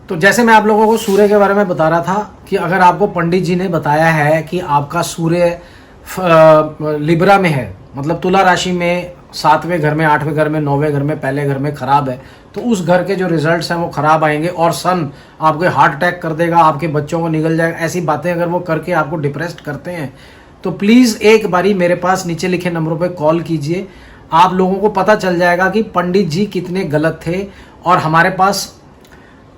तो जैसे मैं आप लोगों को सूर्य के बारे में बता रहा था कि अगर आपको पंडित जी ने बताया है कि आपका सूर्य लिब्रा में है, मतलब तुला राशि में 7वें घर में, 8वें घर में, 9वें घर में, पहले घर में खराब है, तो उस घर के जो रिजल्ट्स हैं वो खराब आएंगे और सन आपको हार्ट अटैक कर देगा, आपके बच्चों को निगल जाएगा। ऐसी बातें अगर वो करके आपको डिप्रेस्ड करते हैं तो प्लीज़ एक बारी मेरे पास नीचे लिखे नंबरों पे कॉल कीजिए। आप लोगों को पता चल जाएगा कि पंडित जी कितने गलत थे और हमारे पास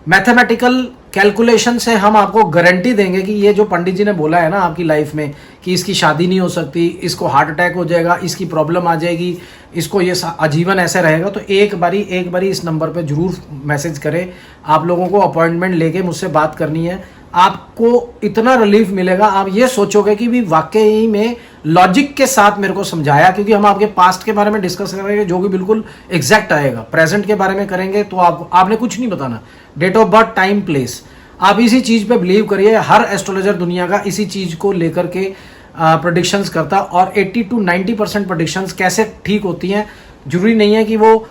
मैथमेटिकल कैलकुलेशन से हम आपको गारंटी देंगे कि ये जो पंडित जी ने बोला है ना आपकी लाइफ में कि इसकी शादी नहीं हो सकती, इसको हार्ट अटैक हो जाएगा, इसकी प्रॉब्लम आ जाएगी, इसको ये आजीवन ऐसे रहेगा, तो एक बारी इस नंबर पे जरूर मैसेज करें। आप लोगों को अपॉइंटमेंट लेके मुझसे बात करनी है, आपको इतना रिलीफ मिलेगा, आप ये सोचोगे कि भी वाकई में लॉजिक के साथ मेरे को समझाया, क्योंकि हम आपके पास्ट के बारे में डिस्कस करेंगे जो कि बिल्कुल एग्जैक्ट आएगा। प्रेजेंट के बारे में करेंगे तो आपने कुछ नहीं बताना, date of birth, time, place, आप इसी चीज पे बिलीव करिए। हर एस्ट्रोलॉजर दुनिया का इसी चीज को लेकर के प्रेडिक्शंस करता, और 80 to 90% प्रेडिक्शंस कैसे ठीक होती हैं, जरूरी नहीं है कि वो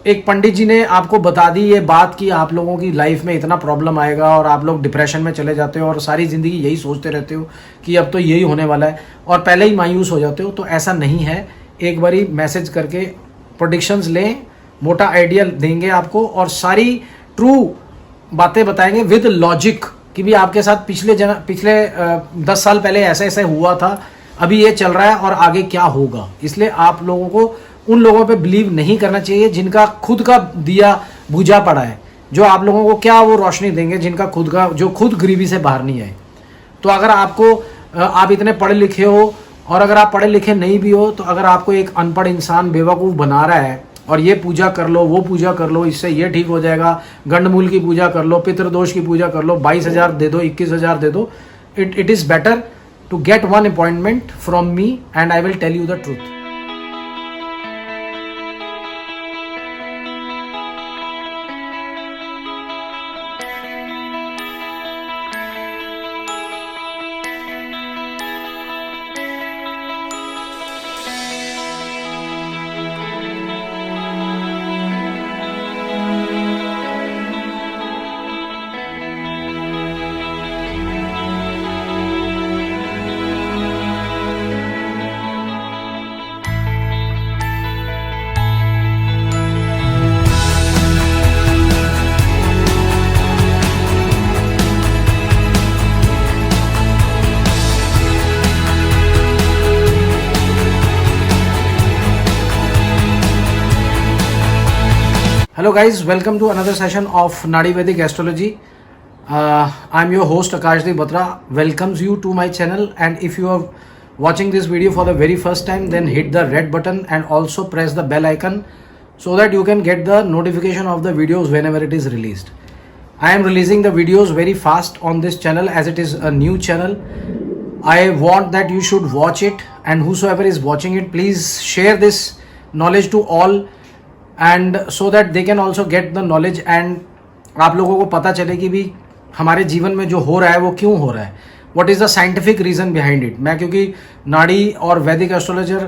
एक पंडित जी ने आपको बता दी ये बात कि आप लोगों की लाइफ में इतना प्रॉब्लम आएगा और आप लोग डिप्रेशन में चले जाते हो और सारी ज़िंदगी यही सोचते रहते हो कि अब तो यही होने वाला है और पहले ही मायूस हो जाते हो। तो ऐसा नहीं है, एक बारी मैसेज करके प्रेडिक्शंस लें, मोटा आइडिया देंगे आपको और सारी ट्रू बातें बताएंगे विद लॉजिक कि भी आपके साथ पिछले 10 साल पहले ऐसे ऐसे हुआ था, अभी ये चल रहा है और आगे क्या होगा। इसलिए आप लोगों को उन लोगों पे बिलीव नहीं करना चाहिए जिनका खुद का दिया बुझा पड़ा है, जो आप लोगों को क्या वो रोशनी देंगे, जिनका खुद का, जो खुद गरीबी से बाहर नहीं आए। तो अगर आप इतने पढ़े लिखे हो और अगर आप पढ़े लिखे नहीं भी हो, तो अगर आपको एक अनपढ़ इंसान बेवकूफ़ बना रहा है और ये पूजा कर लो, वो पूजा कर लो, इससे ये ठीक हो जाएगा, गंडमूल की पूजा कर लो, पितृदोष की पूजा कर लो, 22,000 दे दो, 21,000 दे दो, it is better to get one appointment from me and I will tell you the truth. Hello guys, welcome to another session of Nadi Vedic Astrology. I'm your host Akashdeep Batra. Welcomes you to my channel, and if you are watching this video for the very first time, then hit the red button and also press the bell icon so that you can get the notification of the videos whenever it is released. I am releasing the videos very fast on this channel as it is a new channel. I want that you should watch it, and whosoever is watching it, please share this knowledge to all, and so that they can also get the knowledge, and आप लोगों को पता चले कि भी हमारे जीवन में जो हो रहा है वो क्यों हो रहा है, what is the scientific reason behind it। मैं क्योंकि नाड़ी और वैदिक एस्ट्रोलॉजर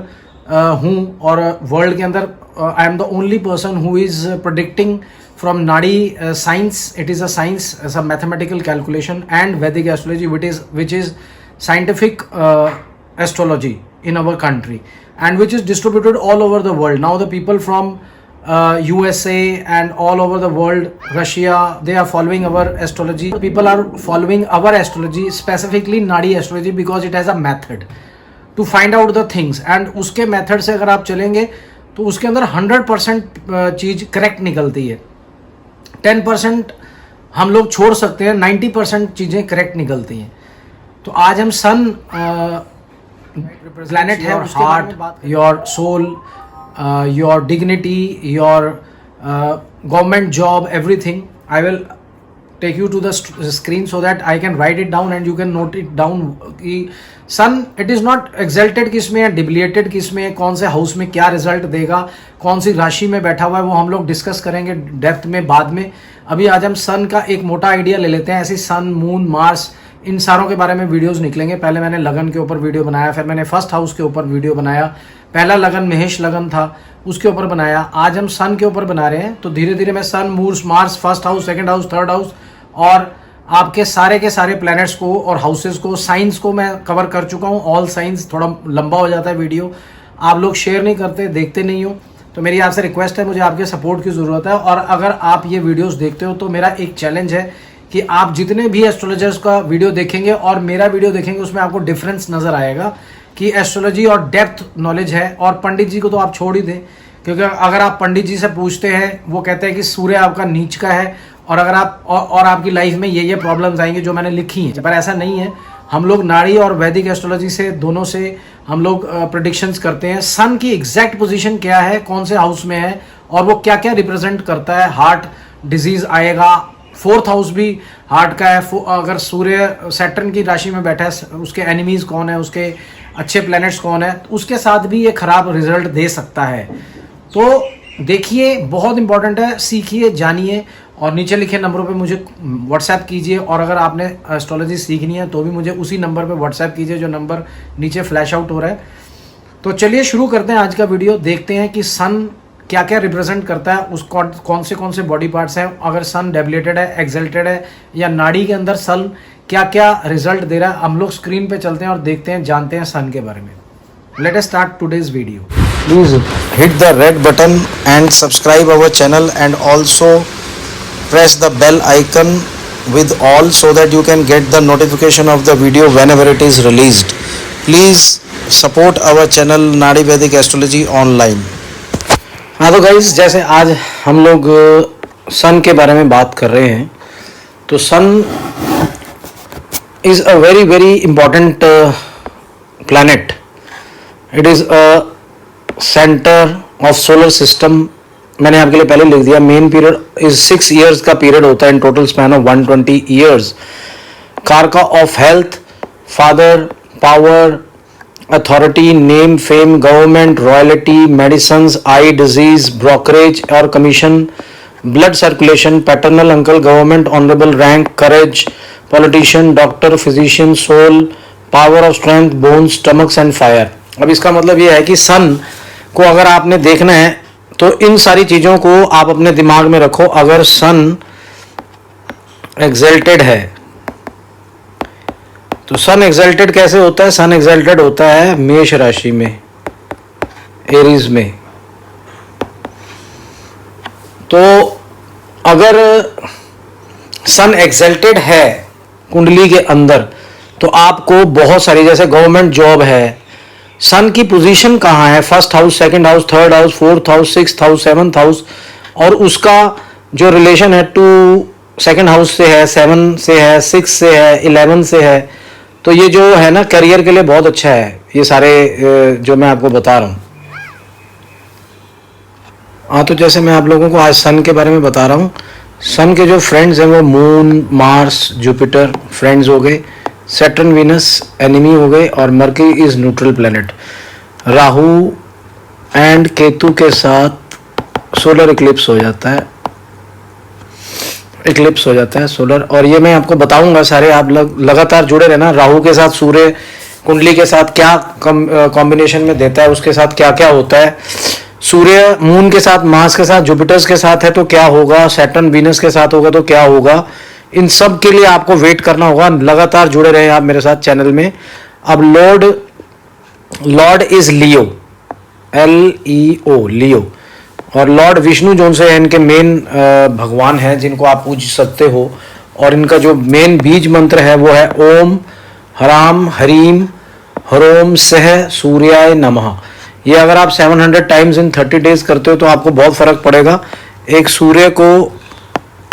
हूँ और वर्ल्ड के अंदर I am the only person who is predicting from nadi science. It is a science, a mathematical calculation, and Vedic astrology which is scientific astrology in our country and which is distributed all over the world. Now the people from USA and all over the world, Russia, they are following our astrology. People are following our astrology, specifically Nadi astrology, because it has a method to find out the things, and उसके method से अगर आप चलेंगे तो उसके अंदर 100% चीज़ correct निकलती है, 10% हम लोग छोड़ सकते हैं, 90% चीज़ें करेक्ट निकलती हैं। तो आज हम सन प्लैनेट है, heart, your soul, your dignity, your government job, everything. I will take you to the screen so that I can write it down and you can note it down कि सन it is not exalted किस में है, depleted किस में है, कौन से house में क्या रिजल्ट देगा, कौन सी राशि में बैठा हुआ है, वो हम लोग डिस्कस करेंगे डेप्थ में बाद में। अभी आज हम सन का एक मोटा आइडिया ले लेते हैं। ऐसे सन, मून, मार्स, इन सारों के बारे में वीडियोस निकलेंगे। पहले मैंने लगन के ऊपर वीडियो बनाया, फिर मैंने फर्स्ट हाउस के ऊपर वीडियो बनाया। पहला लगन महेश लगन था, उसके ऊपर बनाया, आज हम सन के ऊपर बना रहे हैं। तो धीरे धीरे मैं sun, moons, Mars, first house, second house, third house और आपके सारे के सारे प्लैनेट्स को और हाउसेस को, साइंस को मैं कवर कर चुका हूँ। ऑल साइंस, थोड़ा लंबा हो जाता है वीडियो, आप लोग शेयर नहीं करते, देखते नहीं हो, तो मेरी आपसे रिक्वेस्ट है, मुझे आपके सपोर्ट की ज़रूरत है। और अगर आप ये वीडियोस देखते हो तो मेरा एक चैलेंज है कि आप जितने भी एस्ट्रोलॉजर्स का वीडियो देखेंगे और मेरा वीडियो देखेंगे, उसमें आपको डिफरेंस नज़र आएगा कि एस्ट्रोलॉजी और डेप्थ नॉलेज है। और पंडित जी को तो आप छोड़ ही दें, क्योंकि अगर आप पंडित जी से पूछते हैं, वो कहते हैं कि सूर्य आपका नीच का है और अगर आप और आपकी लाइफ में ये प्रॉब्लम्स आएंगे जो मैंने लिखी हैं, पर ऐसा नहीं है। हम लोग नाड़ी और वैदिक एस्ट्रोलॉजी से, दोनों से हम लोग प्रेडिक्शंस करते हैं। सन की एग्जैक्ट पोजीशन क्या है, कौन से हाउस में है और वो क्या क्या रिप्रेजेंट करता है। हार्ट डिजीज आएगा, फोर्थ हाउस भी हार्ट का है। अगर सूर्य सैटर्न की राशि में बैठा है, उसके एनिमीज कौन है, उसके अच्छे प्लैनेट्स कौन है, उसके साथ भी ये खराब रिजल्ट दे सकता है। तो देखिए, बहुत इंपॉर्टेंट है, सीखिए, जानिए और नीचे लिखे नंबरों पे मुझे व्हाट्सएप कीजिए। और अगर आपने एस्ट्रोलॉजी सीखनी है तो भी मुझे उसी नंबर पे व्हाट्सएप कीजिए, जो नंबर नीचे फ्लैश आउट हो रहा है। तो चलिए शुरू करते हैं आज का वीडियो। देखते हैं कि सन क्या क्या रिप्रेजेंट करता है, उस कौन से बॉडी पार्ट्स हैं, अगर सन डेबिलेटेड है, एक्सल्टेड है या नाड़ी के अंदर सन क्या क्या रिजल्ट दे रहा है। हम लोग स्क्रीन पे चलते हैं और देखते हैं, जानते हैं सन के बारे में। Let us start today's video. Please hit the red button and subscribe our channel and also press the bell icon with all so that you can get the notification of the video whenever it is released. Please support our channel Nadi Vedic Astrology online. हाँ तो guys, जैसे आज हम लोग सन के बारे में बात कर रहे हैं, तो sun is a very very important planet. It is a centre of solar system. मैंने आपके लिए पहले लिख दिया, मेन पीरियड इज 6 ईयर्स का पीरियड होता है in total span of 120 years. Karaka of health, father, power, authority, name, fame, government, royalty, medicines, eye disease, brokerage और commission, blood circulation, paternal uncle, government, honourable rank, courage, politician, doctor, physician, soul, power of strength, bones, stomachs and fire. अब इसका मतलब यह है कि सन को अगर आपने देखना है तो इन सारी चीज़ों को आप अपने दिमाग में रखो। अगर सन एक्सल्टेड है तो सन एक्सल्टेड कैसे होता है? सन एक्सल्टेड होता है मेष राशि में, एरीज में। तो अगर सन एक्सल्टेड है कुंडली के अंदर तो आपको बहुत सारी, जैसे गवर्नमेंट जॉब है, सन की पोजीशन कहाँ है, first house, second house, third house, fourth house, sixth house, seventh house, और उसका जो रिलेशन है टू सेकंड हाउस से है, 7 से है, 6 से है, 11 से है। तो ये जो है ना, करियर के लिए बहुत अच्छा है ये सारे जो मैं आपको बता रहा हूँ। हाँ, तो जैसे मैं आप लोगों को आज सन के बारे में बता रहा हूँ, सन के जो फ्रेंड्स हैं वो मून, मार्स, जुपिटर फ्रेंड्स हो गए, सैटर्न, वीनस एनिमी हो गए और mercury is neutral planet. Rahu and Ketu के साथ सोलर इक्लिप्स हो जाता है, इक्लिप्स हो जाता है सोलर। और ये मैं आपको बताऊंगा सारे, आप लगातार जुड़े रहना। राहु के साथ सूर्य कुंडली के साथ क्या कॉम्बिनेशन में देता है, उसके साथ क्या क्या होता है। सूर्य मून के साथ, मार्स के साथ, जुपिटर्स के साथ है तो क्या होगा, सैटर्न वीनस के साथ होगा तो क्या होगा। इन सब के लिए आपको वेट करना होगा। लगातार जुड़े रहे आप मेरे साथ चैनल में। अब लॉर्ड इज लियो, LEO, लियो। और लॉर्ड विष्णु जो से इनके मेन भगवान हैं जिनको आप पूज सकते हो, और इनका जो मेन बीज मंत्र है वो है ओम ह्राम हरीम ह्रोम सह सूर्याय नमः। ये अगर आप 700 टाइम्स इन 30 डेज करते हो तो आपको बहुत फर्क पड़ेगा। एक सूर्य को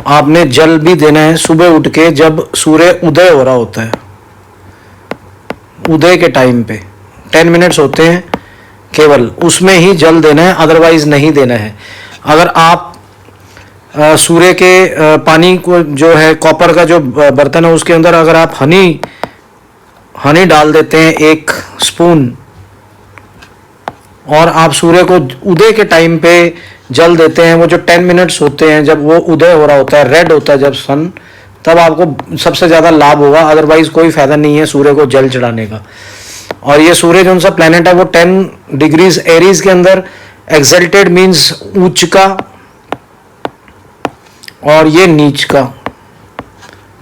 आपने जल भी देना है सुबह उठ के, जब सूर्य उदय हो रहा होता है, उदय के टाइम पे 10 मिनट्स होते हैं केवल, उसमें ही जल देना है, अदरवाइज नहीं देना है। अगर आप सूर्य के पानी को, जो है कॉपर का जो बर्तन है, उसके अंदर अगर आप हनी डाल देते हैं 1 स्पून, और आप सूर्य को उदय के टाइम पे जल देते हैं, वो जो 10 मिनट्स होते हैं जब वो उदय हो रहा होता है, रेड होता है जब सन, तब आपको सबसे ज़्यादा लाभ होगा। अदरवाइज कोई फायदा नहीं है सूर्य को जल चढ़ाने का। और ये सूर्य जो सा प्लैनेट है वो 10 डिग्रीज एरीज के अंदर एक्सल्टेड मीन्स उच्च का और ये नीच का।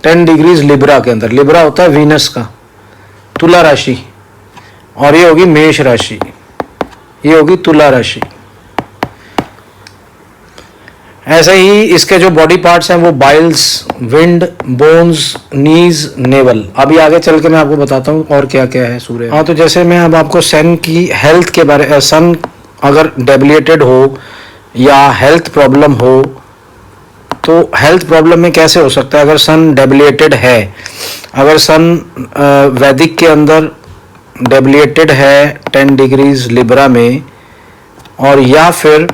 10 डिग्रीज लिब्रा के अंदर, लिब्रा होता है वीनस का, तुला राशि, और ये होगी मेष राशि, ये होगी तुला राशि। ऐसे ही इसके जो बॉडी पार्ट्स हैं वो बाइल्स, विंड, बोन्स, नीज, नेवल। अभी आगे चल के मैं आपको बताता हूँ और क्या क्या है सूर्य। हाँ, तो जैसे मैं अब आपको सन की हेल्थ के बारे, सन अगर डेबिलेटेड हो या हेल्थ प्रॉब्लम हो, तो हेल्थ प्रॉब्लम में कैसे हो सकता है अगर सन डेबिलेटेड है। अगर सन वैदिक के अंदर डेबिलेटेड है 10 डिग्रीज लिब्रा में, और या फिर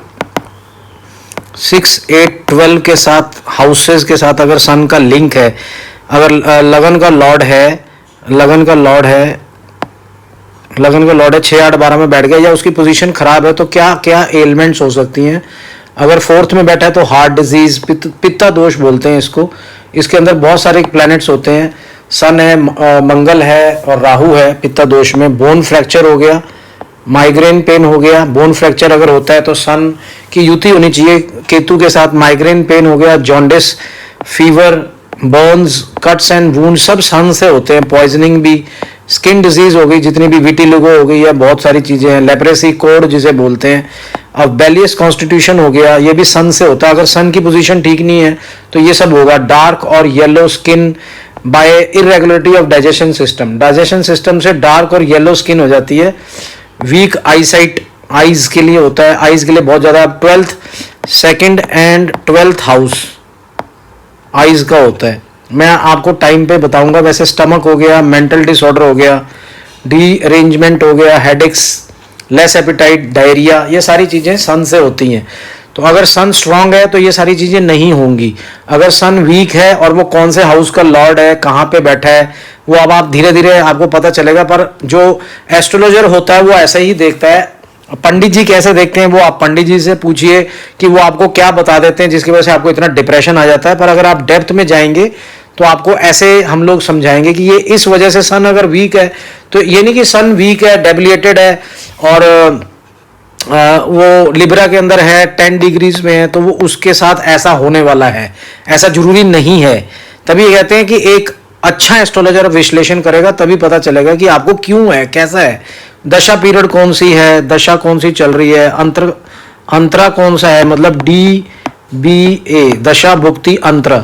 6, 8, 12 के साथ हाउसेस के साथ अगर सन का लिंक है, अगर लगन का लॉर्ड है 6, 8, 12 में बैठ गया, या उसकी पोजीशन खराब है, तो क्या क्या एलिमेंट्स हो सकती हैं। अगर 4th में बैठा है तो हार्ट डिजीज, पित्ता दोष बोलते हैं इसको। इसके अंदर बहुत सारे प्लैनेट्स होते हैं, सन है, मंगल है और राहु है पित्ता दोष में। बोन फ्रैक्चर हो गया, माइग्रेन पेन हो गया। बोन फ्रैक्चर अगर होता है तो सन की युति होनी चाहिए केतु के साथ। माइग्रेन पेन हो गया, jaundice, fever, Burns, cuts and wound, सब सन से होते हैं। पॉइजनिंग भी, स्किन डिजीज हो गई, जितनी भी विटिलिगो हो गई, या बहुत सारी चीजें हैं, लेप्रेसी, कोड जिसे बोलते हैं। अब बेलियस कॉन्स्टिट्यूशन हो गया, ये भी सन से होता है। अगर सन की पोजीशन ठीक नहीं है तो ये सब होगा। डार्क और yellow skin bye irregularity of digestion system, digestion system से डार्क और येलो स्किन हो जाती है। वीक आईसाइट, आईज के लिए होता है, आईज के लिए बहुत ज्यादा। 12th, 2nd and 12th house eyes का होता है। मैं आपको टाइम पे बताऊंगा। वैसे स्टमक हो गया, मेंटल डिसऑर्डर हो गया, डी अरेंजमेंट हो गया, हेडेक्स, लेस एपिटाइट, डायरिया, ये सारी चीजें सन से होती हैं। तो अगर सन स्ट्रांग है तो ये सारी चीजें नहीं होंगी। अगर सन वीक है और वो कौन से हाउस का लॉर्ड है, कहाँ पे बैठा है, वो अब आप धीरे धीरे आपको पता चलेगा। पर जो एस्ट्रोलॉजर होता है वो ऐसे ही देखता है। पंडित जी कैसे देखते हैं वो आप पंडित जी से पूछिए कि वो आपको क्या बता देते हैं जिसकी वजह से आपको इतना डिप्रेशन आ जाता है। पर अगर आप डेप्थ में जाएंगे तो आपको ऐसे हम लोग समझाएंगे कि ये इस वजह से सन अगर वीक है, तो ये नहीं कि सन वीक है, डेबिलेटेड है और वो लिब्रा के अंदर है, 10 डिग्रीज में है, तो वो उसके साथ ऐसा होने वाला है, ऐसा जरूरी नहीं है। तभी कहते हैं कि एक अच्छा एस्ट्रोलॉजर विश्लेषण करेगा तभी पता चलेगा कि आपको क्यों है, कैसा है, दशा पीरियड कौन सी है, दशा कौन सी चल रही है, अंतरा कौन सा है, मतलब DBA, दशा, भुक्ति, अंतर,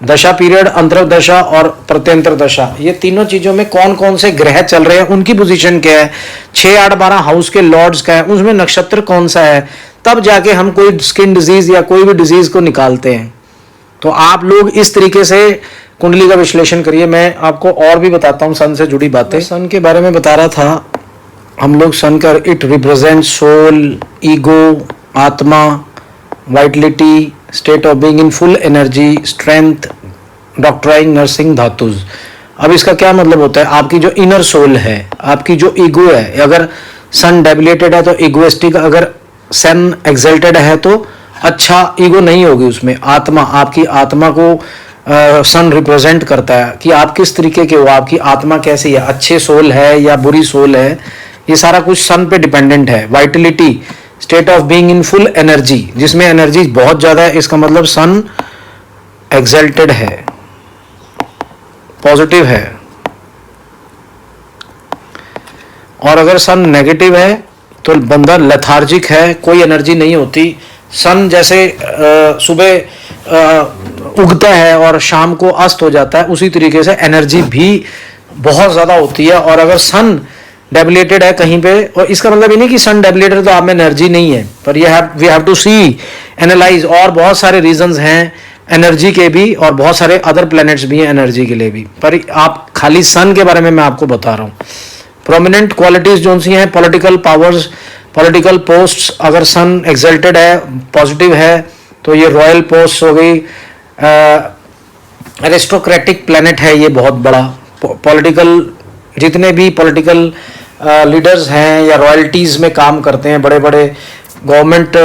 दशा पीरियड, अंतर दशा और प्रत्यंतर दशा, ये तीनों चीजों में कौन कौन से ग्रह चल रहे हैं, उनकी पोजीशन क्या है, 6, 8, 12 हाउस के लॉर्ड्स का है, उसमें नक्षत्र कौन सा है, तब जाके हम कोई स्किन डिजीज या कोई भी डिजीज को निकालते हैं। तो आप लोग इस तरीके से कुंडली का विश्लेषण करिए। मैं आपको और भी बताता हूँ सन से जुड़ी बातें। सन के बारे में बता रहा था हम लोग। सन का इट रिप्रेजेंट सोल, ईगो, आत्मा, vitality, state of being in full energy, strength, doctoring, nursing, धातुज। अब इसका क्या मतलब होता है, आपकी जो इनर सोल है, आपकी जो ईगो है, अगर सन डेबिलेटेड है तो इगोइस्टिक, अगर सन एक्सल्टेड है तो अच्छा ईगो नहीं होगी उसमें। आत्मा, आपकी आत्मा को सन रिप्रेजेंट करता है कि आप किस तरीके के हो, आपकी आत्मा कैसी है, अच्छे सोल है या बुरी सोल है, ये सारा कुछ सन पे डिपेंडेंट है। Vitality, state of being in full energy, जिसमें एनर्जी बहुत ज्यादा है, इसका मतलब सन एक्सल्टेड है, पॉजिटिव है। और अगर सन नेगेटिव है तो बंदा लेथार्जिक है, कोई एनर्जी नहीं होती। सन जैसे सुबह उगता है और शाम को अस्त हो जाता है, उसी तरीके से एनर्जी भी बहुत ज्यादा होती है। और अगर सन डेबिलेटेड है कहीं पे, और इसका मतलब ये नहीं कि सन डेबिलेटेड तो आप में एनर्जी नहीं है, पर we have to see, analyse. और बहुत सारे रीजंस हैं एनर्जी के भी, और बहुत सारे अदर प्लैनेट्स भी हैं एनर्जी के लिए भी, पर आप खाली सन के बारे में मैं आपको बता रहा हूँ। प्रोमिनेंट क्वालिटीज जो सी हैं, पॉलिटिकल पावर्स, पॉलिटिकल पोस्ट्स, अगर सन एक्सल्टेड है, पॉजिटिव है, तो ये रॉयल पोस्ट हो गई, एरिस्टोक्रेटिक प्लैनेट है ये बहुत बड़ा। पॉलिटिकल, जितने भी पॉलिटिकल लीडर्स हैं या रॉयल्टीज में काम करते हैं, बड़े बड़े गवर्नमेंट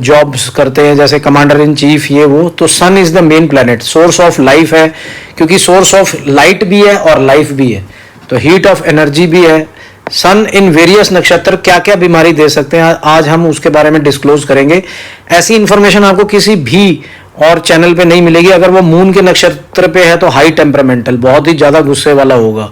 जॉब्स करते हैं, जैसे कमांडर इन चीफ, ये वो, तो sun is the main planet, source of life है, क्योंकि सोर्स ऑफ लाइट भी है और लाइफ भी है, तो हीट ऑफ एनर्जी भी है, सन इन वेरियस नक्षत्र क्या क्या बीमारी दे सकते हैं, आज हम उसके बारे में डिस्क्लोज करेंगे। ऐसी इंफॉर्मेशन आपको किसी भी और चैनल पे नहीं मिलेगी। अगर वो मून के नक्षत्र पे है तो हाई टेम्परामेंटल, बहुत ही ज़्यादा गुस्से वाला होगा।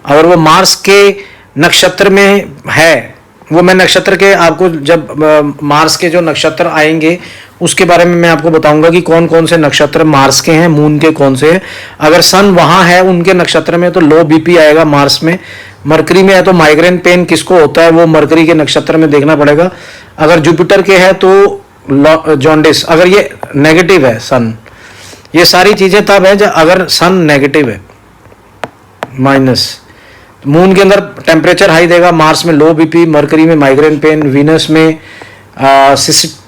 अगर वो मार्स के नक्षत्र में है, वो मैं नक्षत्र के आपको जब मार्स के जो नक्षत्र आएंगे उसके बारे में मैं आपको बताऊंगा कि कौन कौन से नक्षत्र मार्स के हैं, मून के कौन से हैं। अगर सन वहाँ है उनके नक्षत्र में तो लो बीपी आएगा मार्स में। मरकरी में है तो माइग्रेन पेन किसको होता है वो मरकरी के नक्षत्र में देखना पड़ेगा। अगर जुपिटर के है तो जॉन्डिस, अगर ये नेगेटिव है सन। ये सारी चीज़ें तब है जब अगर सन नेगेटिव है, माइनस। मून के अंदर टेम्परेचर हाई देगा, मार्स में लो बीपी, मरकरी में माइग्रेन पेन, वीनस में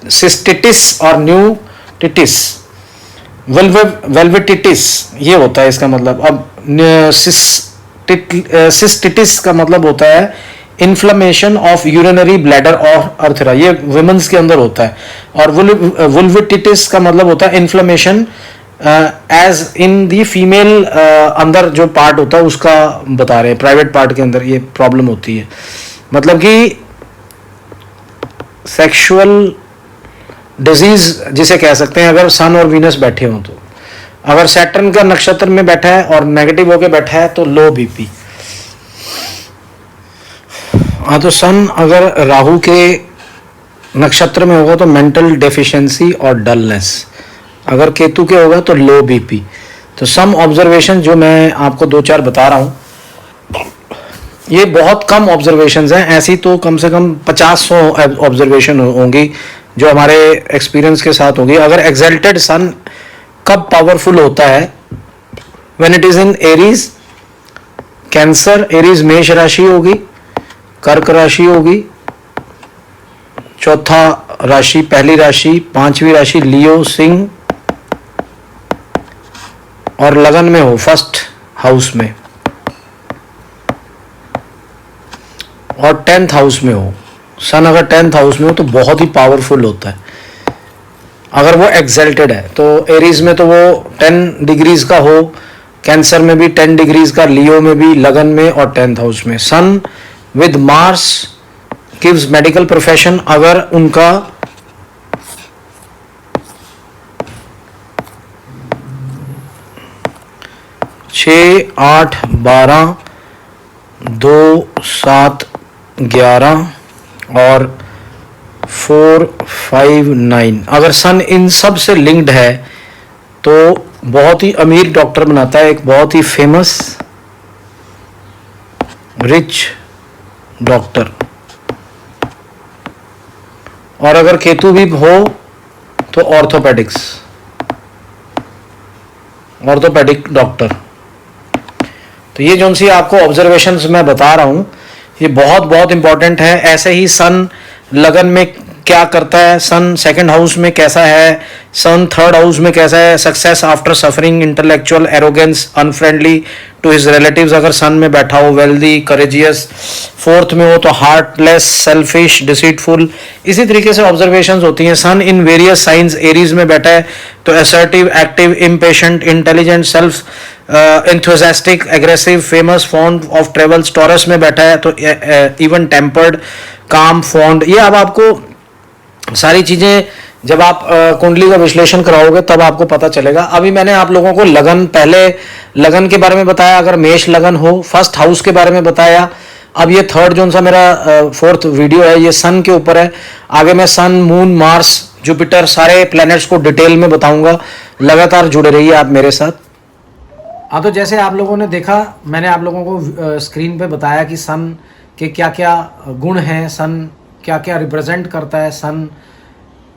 सिस्टिटिस और न्यूटिटिस, वेल्वेटिटिस ये होता है इसका मतलब। अब सिस्टिटिस का मतलब होता है इन्फ्लेमेशन ऑफ यूरिनरी ब्लैडर और अर्थरा, ये वुमेन्स के अंदर होता है। और वुल्विटिटिस का मतलब होता है inflammation as in the female, अंदर जो पार्ट होता है उसका बता रहे हैं, प्राइवेट पार्ट के अंदर ये प्रॉब्लम होती है। मतलब कि सेक्सुअल डिजीज जिसे कह सकते हैं अगर सन और वीनस बैठे हों तो। अगर सैटर्न का नक्षत्र में बैठा है और नेगेटिव होके बैठा है तो लो बीपी। हाँ, तो सन अगर राहु के नक्षत्र में होगा तो मेंटल डेफिशिएंसी और डलनेस, अगर केतु के होगा तो लो बीपी। तो सम ऑब्जर्वेशन जो मैं आपको दो चार बता रहा हूँ, ये बहुत कम ऑब्जर्वेशंस हैं। ऐसी तो कम से कम 50-100 ऑब्जर्वेशन होंगी जो हमारे एक्सपीरियंस के साथ होगी। अगर एक्सल्टेड सन कब पावरफुल होता है, when it is in Aries, cancer, Aries मेष राशि होगी, कर्क राशि होगी, चौथा राशि पहली राशि, पांचवी राशि लियो सिंह, और लगन में हो फर्स्ट हाउस में, और 10th हाउस में हो। सन अगर 10th हाउस में हो तो बहुत ही पावरफुल होता है अगर वो एक्सल्टेड है। तो एरीज में तो वो 10 डिग्रीज का हो, कैंसर में भी 10 डिग्रीज का, लियो में भी, लगन में और 10th हाउस में। सन with Mars gives medical profession, अगर उनका छः 8 12 2 7 11 और 4 5 9, अगर सन इन सब से लिंक्ड है तो बहुत ही अमीर डॉक्टर बनाता है, एक बहुत ही फेमस रिच डॉक्टर। और अगर केतु भी हो तो ऑर्थोपेडिक डॉक्टर। तो ये जो सी आपको ऑब्जर्वेशंस मैं बता रहा हूँ ये बहुत बहुत इंपॉर्टेंट है। ऐसे ही सन लगन में क्या करता है, सन सेकंड हाउस में कैसा है, सन थर्ड हाउस में कैसा है, success after suffering, intellectual, arrogance, unfriendly to his relatives, अगर सन में बैठा हो, वेल्दी, करेजियस, फोर्थ में हो तो हार्टलेस, सेल्फिश, डिसीटफुल। इसी तरीके से ऑब्जर्वेशंस होती हैं। सन इन वेरियस साइंस, एरीज में बैठा है तो assertive, active, impatient, intelligent, self enthusiastic, aggressive, famous, fond of travels. Taurus में बैठा है तो इवन टेम्पर्ड, काम, फॉन्ड। ये अब आपको सारी चीजें जब आप कुंडली का विश्लेषण कराओगे तब आपको पता चलेगा। अभी मैंने आप लोगों को लगन, पहले लगन के बारे में बताया, अगर मेष लगन हो, फर्स्ट हाउस के बारे में बताया। अब ये थर्ड जो सा मेरा फोर्थ वीडियो है ये सन के ऊपर है। आगे मैं सन, मून, मार्स, जुपिटर, सारे प्लैनेट्स को डिटेल में बताऊंगा। लगातार जुड़े रहिए आप मेरे साथ। हाँ, तो जैसे आप लोगों ने देखा, मैंने आप लोगों को स्क्रीन पे बताया कि सन के क्या क्या गुण हैं, सन क्या क्या रिप्रेजेंट करता है, सन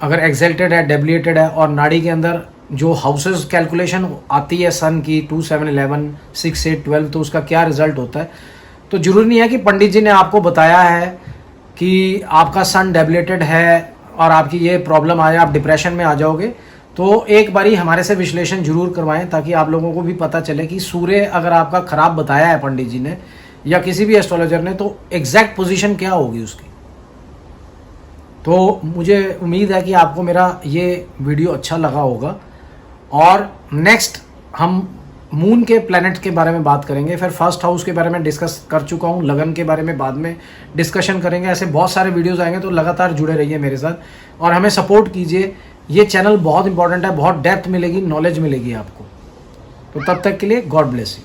अगर एक्सल्टेड है, डेबिलिएटेड है, और नाड़ी के अंदर जो हाउसेस कैलकुलेशन आती है सन की 2 7 11 6 8 12, तो उसका क्या रिजल्ट होता है। तो जरूरी नहीं है कि पंडित जी ने आपको बताया है कि आपका सन डेबिलिएटेड है और आपकी ये प्रॉब्लम आए, आप डिप्रेशन में आ जाओगे। तो एक बारी हमारे से विश्लेषण जरूर करवाएं ताकि आप लोगों को भी पता चले कि सूर्य अगर आपका खराब बताया है पंडित जी ने या किसी भी एस्ट्रोलॉजर ने तो एग्जैक्ट पोजीशन क्या होगी उसकी। तो मुझे उम्मीद है कि आपको मेरा ये वीडियो अच्छा लगा होगा और नेक्स्ट हम मून के प्लैनेट के बारे में बात करेंगे, फिर फर्स्ट हाउस के बारे में डिस्कस कर चुका हूँ, लगन के बारे में बाद में डिस्कशन करेंगे। ऐसे बहुत सारे वीडियोस आएंगे, तो लगातार जुड़े रहिए मेरे साथ और हमें सपोर्ट कीजिए। ये चैनल बहुत इंपॉर्टेंट है, बहुत डेप्थ मिलेगी, नॉलेज मिलेगी आपको। तो तब तक के लिए गॉड ब्लेस यू।